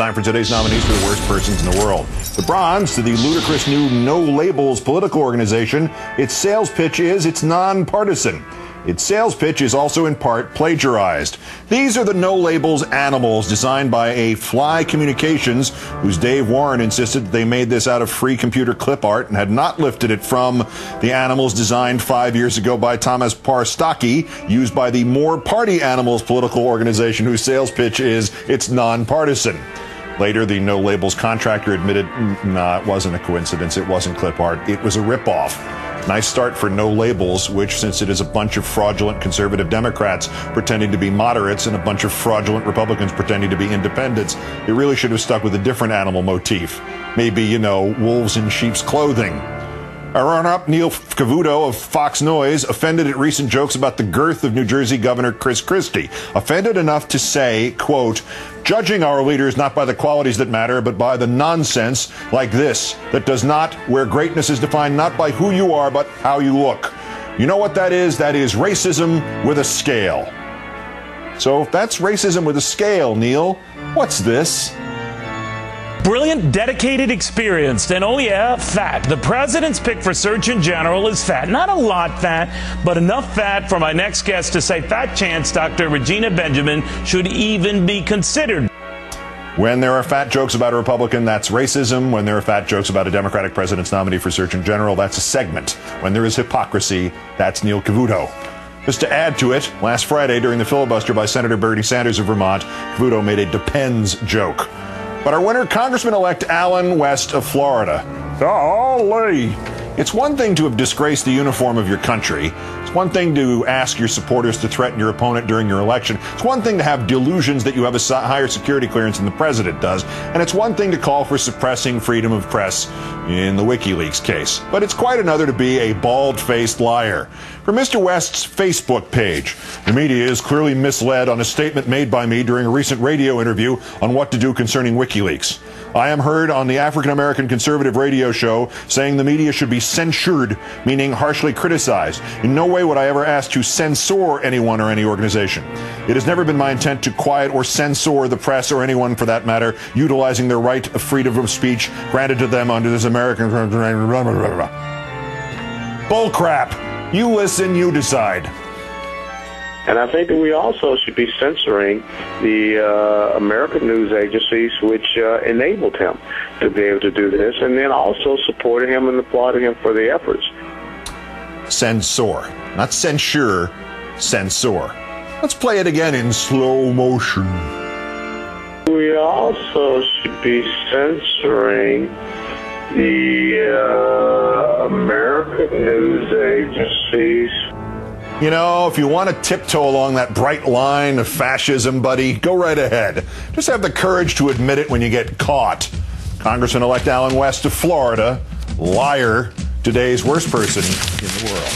Time for today's nominees for the worst persons in the world. The bronze to the ludicrous new No Labels political organization. Its sales pitch is it's nonpartisan. Its sales pitch is also in part plagiarized. These are the No Labels animals designed by a Fly Communications, whose Dave Warren insisted that they made this out of free computer clip art and had not lifted it from the animals designed 5 years ago by Thomas Parstaki, used by the More Party Animals political organization, whose sales pitch is it's nonpartisan. Later, the No Labels contractor admitted, it wasn't a coincidence, it wasn't clip art, it was a ripoff. Nice start for No Labels, which, since it is a bunch of fraudulent conservative Democrats pretending to be moderates and a bunch of fraudulent Republicans pretending to be independents, it really should have stuck with a different animal motif. Maybe, wolves in sheep's clothing. Our runner-up, Neil Cavuto of Fox Noise, offended at recent jokes about the girth of New Jersey Governor Chris Christie. Offended enough to say, quote, "Judging our leaders not by the qualities that matter, but by the nonsense like this, that does not, where greatness is defined not by who you are, but how you look. You know what that is? That is racism with a scale." So if that's racism with a scale, Neil, what's this? Brilliant, dedicated, experienced, and oh yeah, fat. The president's pick for Surgeon General is fat. Not a lot fat, but enough fat for my next guest to say fat chance Dr. Regina Benjamin should even be considered. When there are fat jokes about a Republican, that's racism. When there are fat jokes about a Democratic president's nominee for Surgeon General, that's a segment. When there is hypocrisy, that's Neil Cavuto. Just to add to it, last Friday during the filibuster by Senator Bernie Sanders of Vermont, Cavuto made a depends joke. But our winner, Congressman-elect Allen West of Florida. Golly! It's one thing to have disgraced the uniform of your country. It's one thing to ask your supporters to threaten your opponent during your election. It's one thing to have delusions that you have a higher security clearance than the president does. And it's one thing to call for suppressing freedom of press in the WikiLeaks case. But it's quite another to be a bald-faced liar. For Mr. West's Facebook page, the media is clearly misled on a statement made by me during a recent radio interview on what to do concerning WikiLeaks. I am heard on the African American conservative radio show saying the media should be censured, meaning harshly criticized. In no way would I ever ask to censor anyone or any organization. It has never been my intent to quiet or censor the press or anyone for that matter, utilizing their right of freedom of speech granted to them under this American... Bullcrap. You listen, you decide. And I think that we also should be censoring the American news agencies which enabled him to be able to do this, and then also supporting him and applauding him for the efforts. Censor. Not censure, censor. Let's play it again in slow motion. We also should be censoring the American news agencies. If you want to tiptoe along that bright line of fascism, buddy, go right ahead. Just have the courage to admit it when you get caught. Congressman-elect Allen West of Florida, liar, today's worst person in the world.